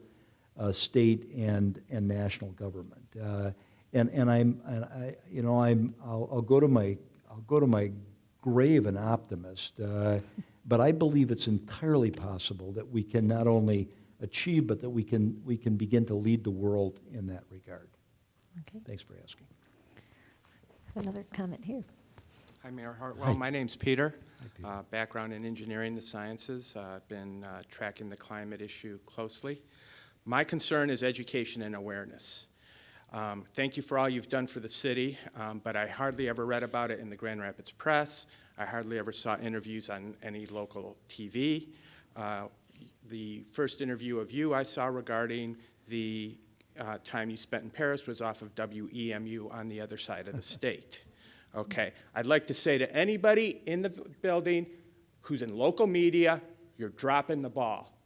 state, and national government. I'll go to my grave an optimist, but I believe it's entirely possible that we can not only achieve, but that we can begin to lead the world in that regard. Okay. Thanks for asking. Another comment here. Hi, Mayor Hartwell. My name's Peter. Background in engineering, the sciences. I've been tracking the climate issue closely. My concern is education and awareness. Thank you for all you've done for the city, but I hardly ever read about it in the Grand Rapids Press. I hardly ever saw interviews on any local TV. The first interview of you I saw regarding the time you spent in Paris was off of WEMU on the other side of the state. Okay, I'd like to say to anybody in the building who's in local media, you're dropping the ball,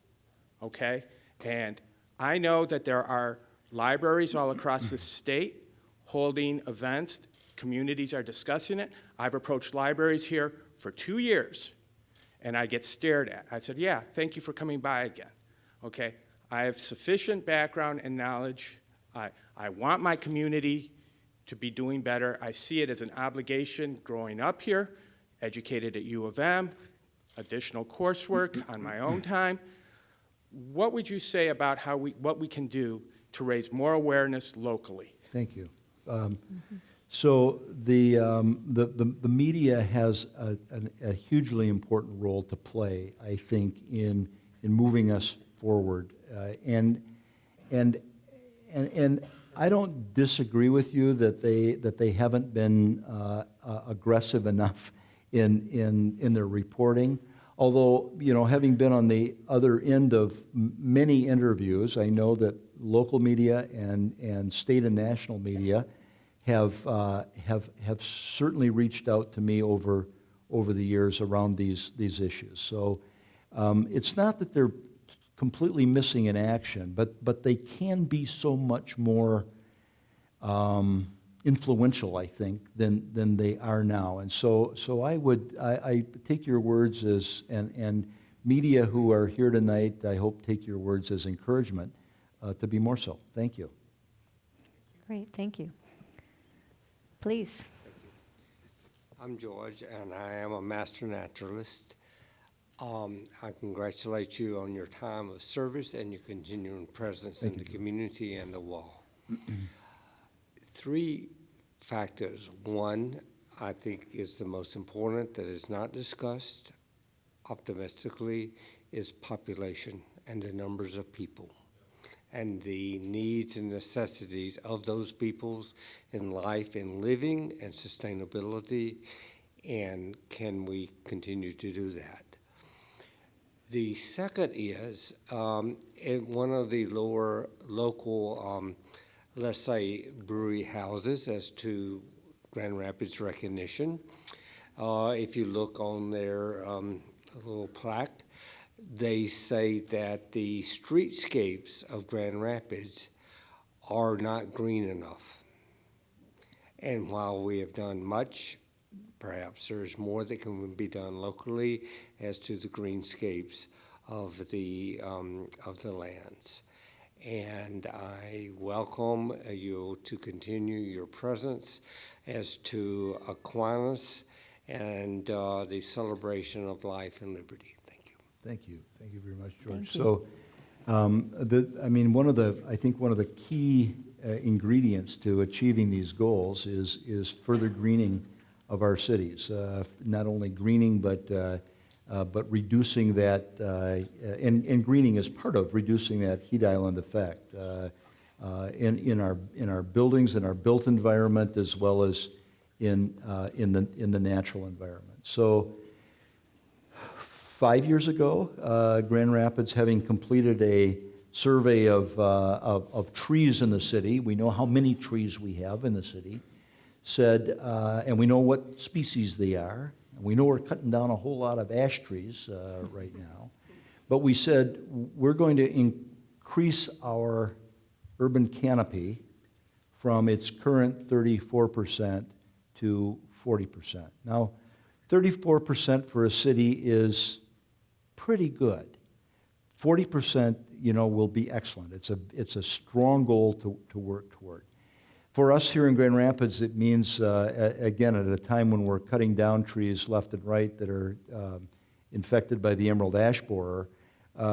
okay? And I know that there are libraries all across the state holding events. Communities are discussing it. I've approached libraries here for 2 years, and I get stared at. I said, yeah, thank you for coming by again, okay? I have sufficient background and knowledge. I want my community to be doing better. I see it as an obligation growing up here, educated at U of M, additional coursework on my own time. What would you say about what we can do to raise more awareness locally? Thank you. So the media has a hugely important role to play, I think, in moving us forward. And I don't disagree with you that they haven't been aggressive enough in their reporting. Although, having been on the other end of many interviews, I know that local media and state and national media have certainly reached out to me over the years around these issues. So it's not that they're completely missing in action, but they can be so much more influential, I think, than they are now. And so I take your words as, and media who are here tonight, I hope take your words as encouragement to be more so. Thank you. Great, thank you. Please. I'm George, and I am a master naturalist. I congratulate you on your time of service and your continuing presence in the community and the wall. 3 factors. One, I think is the most important that is not discussed optimistically, is population and the numbers of people and the needs and necessities of those peoples in life and living and sustainability, and can we continue to do that? The second is in one of the lower local, let's say, brewery houses as to Grand Rapids recognition. If you look on their little plaque, they say that the streetscapes of Grand Rapids are not green enough. And while we have done much, perhaps there's more that can be done locally as to the greenscapes of the lands. And I welcome you to continue your presence as to Aquinas and the celebration of life and liberty. Thank you. Thank you. Thank you very much, George. Thank you. So, I think one of the key ingredients to achieving these goals is further greening of our cities. Not only greening, but reducing that, and greening is part of reducing that heat island effect in our buildings, in our built environment, as well as in the natural environment. So, 5 years ago, Grand Rapids, having completed a survey of trees in the city, we know how many trees we have in the city, said, and we know what species they are, and we know we're cutting down a whole lot of ash trees right now, but we said we're going to increase our urban canopy from its current 34% to 40%. Now, 34% for a city is pretty good. 40%, will be excellent. It's a strong goal to work toward. For us here in Grand Rapids, it means, again, at a time when we're cutting down trees left and right that are infected by the emerald ash borer,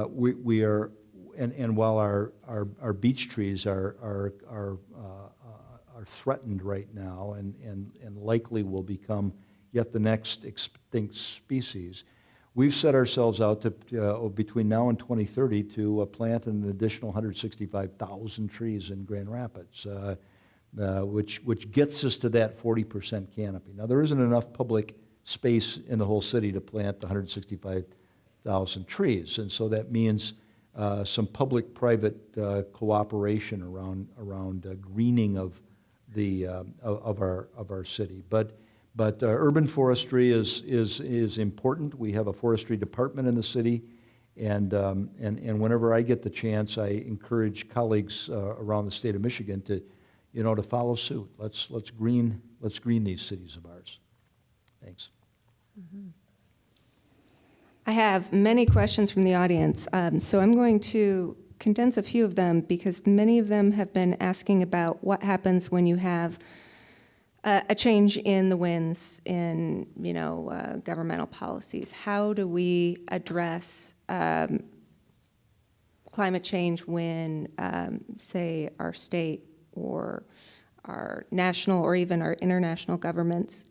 we are, and while our beech trees are threatened right now and likely will become yet the next extinct species, we've set ourselves out to, between now and 2030, to plant an additional 165,000 trees in Grand Rapids, which gets us to that 40% canopy. Now, there isn't enough public space in the whole city to plant the 165,000 trees, and so that means some public-private cooperation around greening of our city. But urban forestry is important. We have a forestry department in the city, and whenever I get the chance, I encourage colleagues around the state of Michigan to follow suit. Let's green these cities of ours. Thanks. Mm-hmm. I have many questions from the audience, so I'm going to condense a few of them because many of them have been asking about what happens when you have a change in the winds in governmental policies. How do we address climate change when, say, our state or our national or even our international governments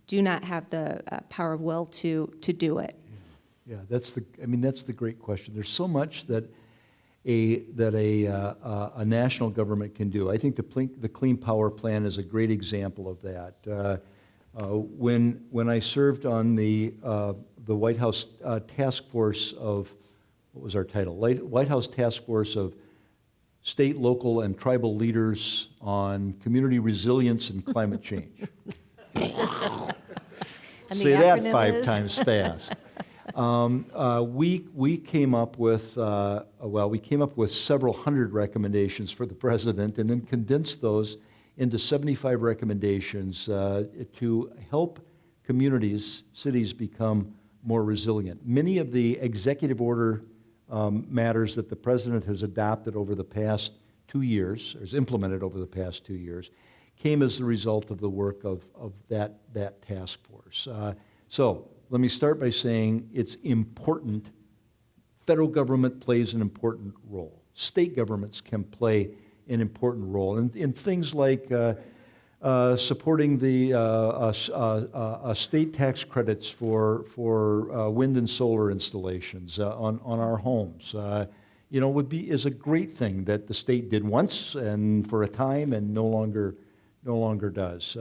do not have the power of will to do it? Yeah, that's the great question. There's so much that a national government can do. I think the Clean Power Plan is a great example of that. When I served on the White House task force of, what was our title? White House Task Force of State, Local, and Tribal Leaders on Community Resilience and Climate Change. Say that 5 times fast. We came up with several hundred recommendations for the president, and then condensed those into 75 recommendations to help communities, cities, become more resilient. Many of the executive order matters that the president has adopted over the past 2 years, or has implemented over the past 2 years, came as the result of the work of that task force. So let me start by saying it's important. Federal government plays an important role. State governments can play an important role in things like supporting the state tax credits for wind and solar installations on our homes. Is a great thing that the state did once and for a time and no longer does.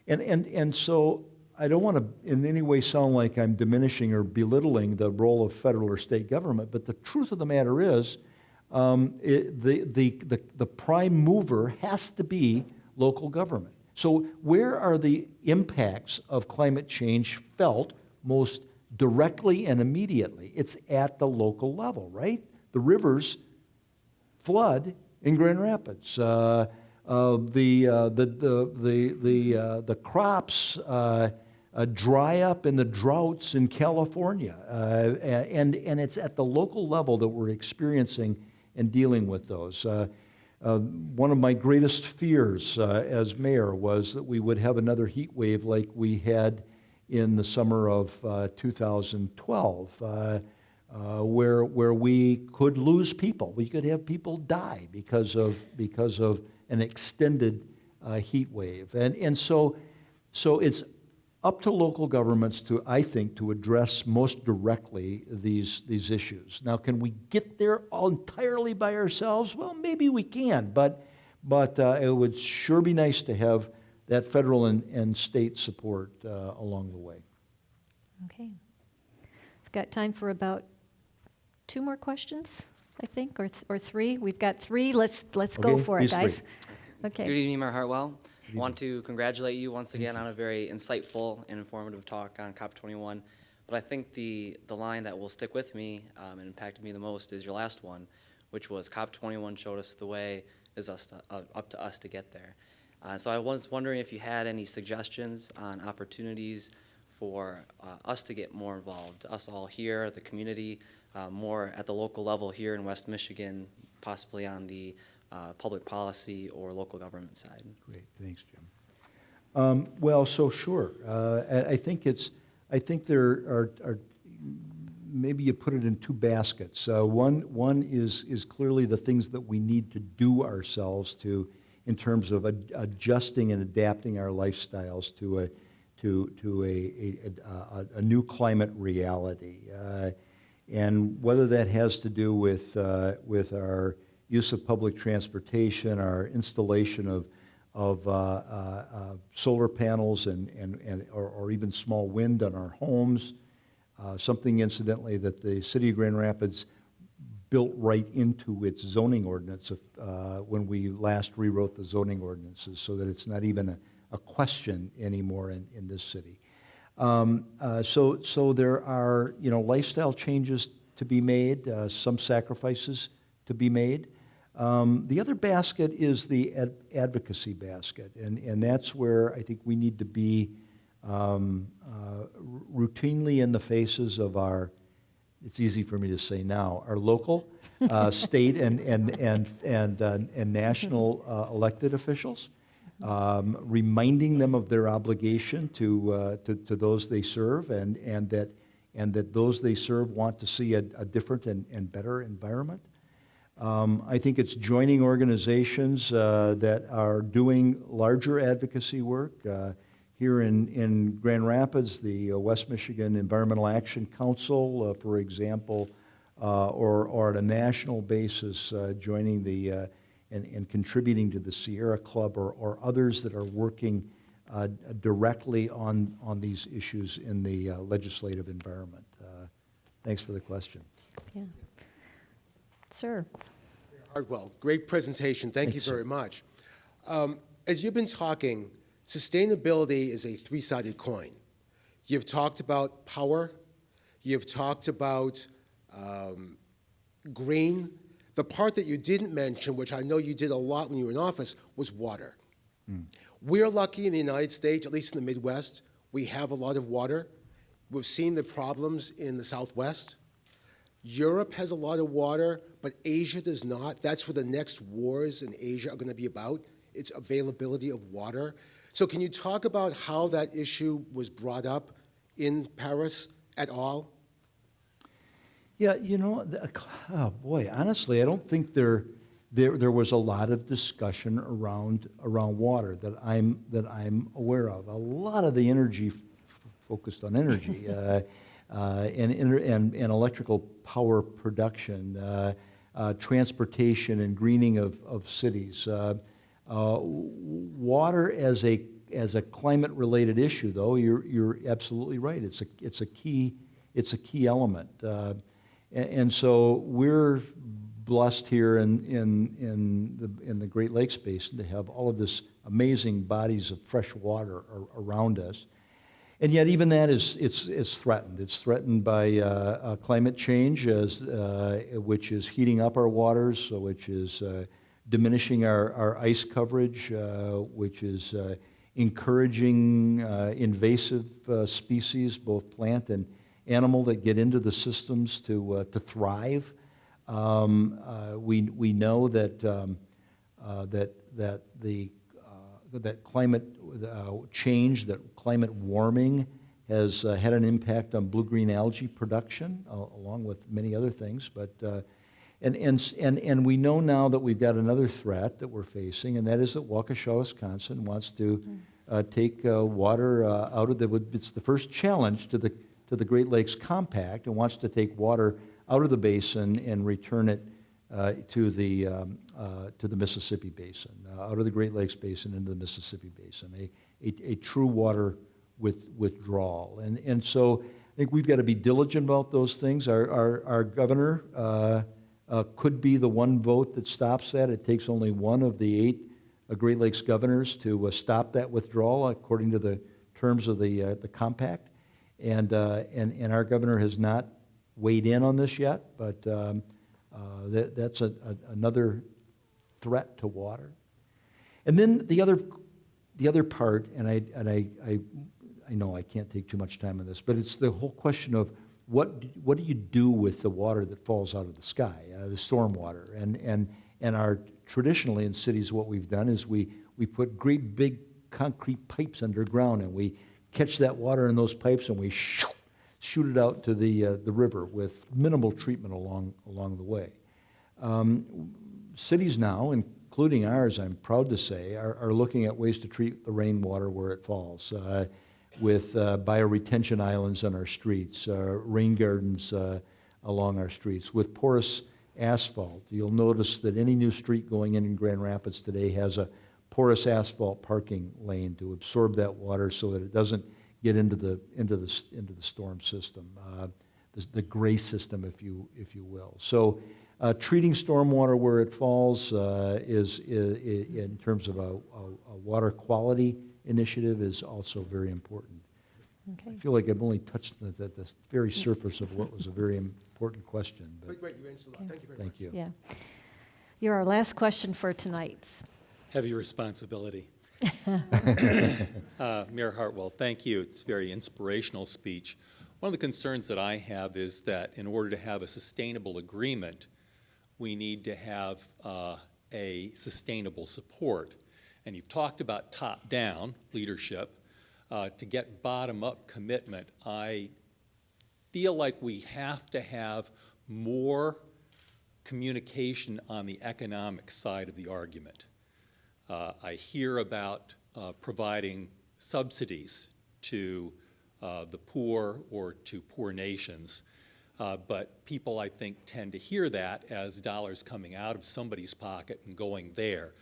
And so I don't want to in any way sound like I'm diminishing or belittling the role of federal or state government, but the truth of the matter is the prime mover has to be local government. So where are the impacts of climate change felt most directly and immediately? It's at the local level, right? The rivers flood in Grand Rapids. The crops dry up in the droughts in California, and it's at the local level that we're experiencing and dealing with those. One of my greatest fears as mayor was that we would have another heat wave like we had in the summer of 2012, where we could lose people. We could have people die because of an extended heat wave, and so it's up to local governments I think, to address most directly these issues. Now, can we get there entirely by ourselves? Well, maybe we can, but it would sure be nice to have that federal and state support along the way. Okay. got time for about 2 more questions, I think, or 3. We've got 3. Let's go Okay, for it, these guys. 3. Okay. Good evening, Mayor Hartwell. I want to congratulate you once again on a very insightful and informative talk on COP21. But I think the line that will stick with me and impacted me the most is your last one, which was COP21 showed us the way is up to us to get there. So I was wondering if you had any suggestions on opportunities for us to get more involved, us all here, the community, more at the local level here in West Michigan, possibly on the public policy or local government side. Great, thanks, Jim. Well, so sure. I think there are maybe you put it in 2 baskets. One is clearly the things that we need to do ourselves to, in terms of adjusting and adapting our lifestyles to a new climate reality, and whether that has to do with our use of public transportation, our installation of solar panels or even small wind on our homes, something incidentally that the city of Grand Rapids built right into its zoning ordinance when we last rewrote the zoning ordinances, so that it's not even a question anymore in this city. So there are lifestyle changes to be made, some sacrifices to be made. The other basket is the advocacy basket, and that's where I think we need to be routinely in the faces of our, it's easy for me to say now, our local, state, and national elected officials, reminding them of their obligation to those they serve, and that those they serve want to see a different and better environment. I think it's joining organizations that are doing larger advocacy work. Here in Grand Rapids, the West Michigan Environmental Action Council, for example, or at a national basis, joining the and contributing to the Sierra Club or others that are working directly on these issues in the legislative environment. Thanks for the question. Yeah. Sir. Hartwell, great presentation. Thank you Thanks, very much. As you've been talking, sustainability is a 3-sided coin. You've talked about power. You've talked about green. The part that you didn't mention, which I know you did a lot when you were in office, was water. We're lucky in the United States, at least in the Midwest, we have a lot of water. We've seen the problems in the Southwest. Europe has a lot of water, but Asia does not. That's where the next wars in Asia are going to be about. It's availability of water. So can you talk about how that issue was brought up in Paris at all? Yeah, oh boy, honestly, I don't think there was a lot of discussion around water that I'm aware of. A lot of the energy focused on energy and electrical power production, transportation and greening of cities. Water as a climate-related issue, though, you're absolutely right. It's a key element, and so we're blessed here in the Great Lakes Basin to have all of this amazing bodies of fresh water around us. And yet, even that it's threatened. It's threatened by climate change, which is heating up our waters, which is diminishing our ice coverage, which is encouraging invasive species, both plant and animal, that get into the systems to thrive. We know that that climate change, that climate warming, has had an impact on blue-green algae production, along with many other things. But and we know now that we've got another threat that we're facing, and that is that Waukesha, Wisconsin, wants to take water out of it's the first challenge to the Great Lakes Compact, and wants to take water out of the basin and return it to the Mississippi Basin, out of the Great Lakes Basin into the Mississippi Basin, a true water withdrawal. And so I think we've got to be diligent about those things. Our governor could be the one vote that stops that. It takes only one of the 8 Great Lakes governors to stop that withdrawal according to the terms of the compact. And our governor has not weighed in on this yet, but that's another threat to water. And then the other part, and I know I can't take too much time on this, but it's the whole question of what do you do with the water that falls out of the sky, the storm water, and our traditionally in cities what we've done is we put great big concrete pipes underground and we catch that water in those pipes and we shoot it out to the river with minimal treatment along the way. Cities now, including ours, I'm proud to say, are looking at ways to treat the rainwater where it falls, with bioretention islands on our streets, rain gardens along our streets, with porous asphalt. You'll notice that any new street going in Grand Rapids today has a porous asphalt parking lane to absorb that water so that it doesn't get into the storm system, the gray system, if you will. So treating stormwater where it falls is in terms of a water quality initiative is also very important. Okay. I feel like I've only touched the very surface of what was a very important question. But Great, you answered a lot. Thank you very much. thank you. Yeah. You're our last question for tonight's. Heavy responsibility. Mayor Hartwell, thank you. It's a very inspirational speech. One of the concerns that I have is that in order to have a sustainable agreement, we need to have a sustainable support. And you've talked about top-down leadership. To get bottom-up commitment, I feel like we have to have more communication on the economic side of the argument. I hear about providing subsidies to the poor or to poor nations, but people, I think, tend to hear that as dollars coming out of somebody's pocket and going there.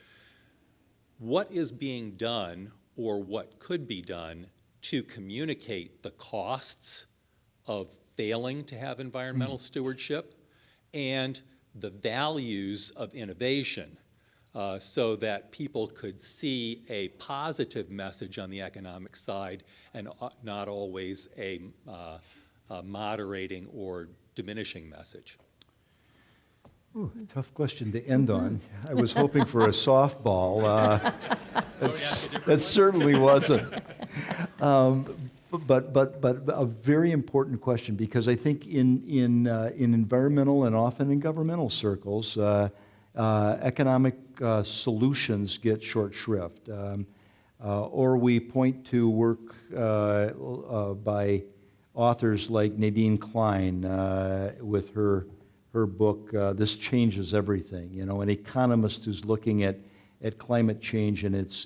What is being done or what could be done to communicate the costs of failing to have environmental stewardship and the values of innovation so that people could see a positive message on the economic side and not always a moderating or diminishing message? Ooh, tough question to end on. I was hoping for a softball. That certainly wasn't. But a very important question, because I think in environmental and often in governmental circles, economic solutions get short shrift, or we point to work by authors like Nadine Klein with her book, This Changes Everything, an economist who's looking at climate change and its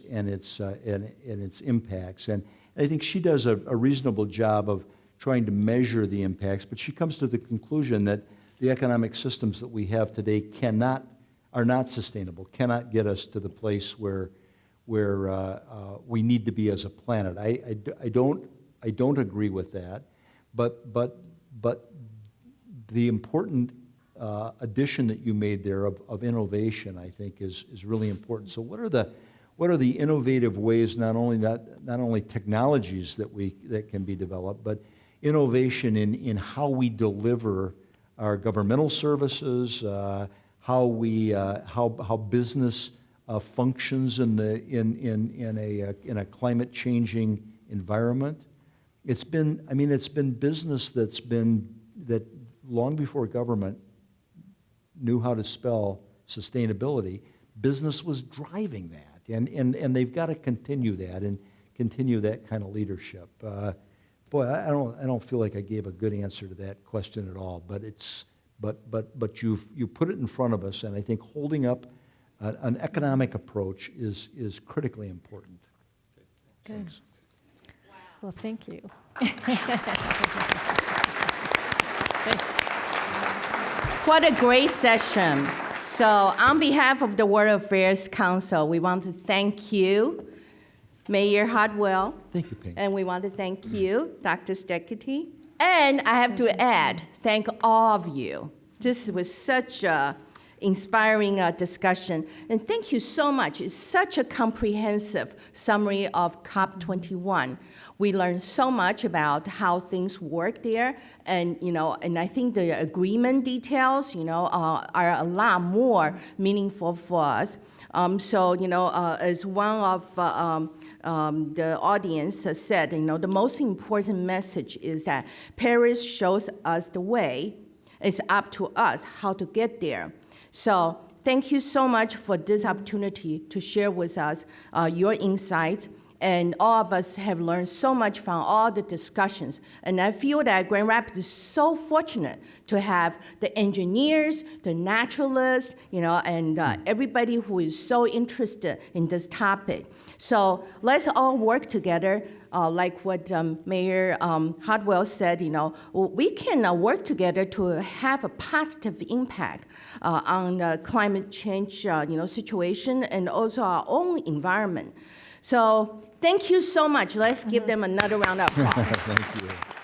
impacts. And I think she does a reasonable job of trying to measure the impacts, but she comes to the conclusion that the economic systems that we have today are not sustainable, cannot get us to the place where we need to be as a planet. I don't agree with that, but the important addition that you made there of innovation, I think, is really important. So what are the innovative ways, not only technologies that can be developed, but innovation in how we deliver our governmental services, how business functions in a climate changing environment. It's been business that long before government knew how to spell sustainability, business was driving that, and they've got to continue that and continue that kind of leadership. Boy, I don't feel like I gave a good answer to that question at all, but you put it in front of us, and I think holding up an economic approach is critically important. Good. Thanks. Well, thank you. What a great session. So on behalf of the World Affairs Council, we want to thank you, Mayor Hartwell. Thank you, Ping. And we want to thank you, Dr. Steketee, And I have to add, thank all of you. This was such a inspiring discussion. And thank you so much. It's such a comprehensive summary of COP21. We learned so much about how things work there, and and I think the agreement details, are a lot more meaningful for us. As one of the audience said, the most important message is that Paris shows us the way. It's up to us how to get there. So thank you so much for this opportunity to share with us your insights. And all of us have learned so much from all the discussions. And I feel that Grand Rapids is so fortunate to have the engineers, the naturalists, and everybody who is so interested in this topic. So let's all work together. Like what Mayor Hartwell said, we can work together to have a positive impact on the climate change, situation, and also our own environment. So thank you so much. Let's give them another round of applause. Thank you.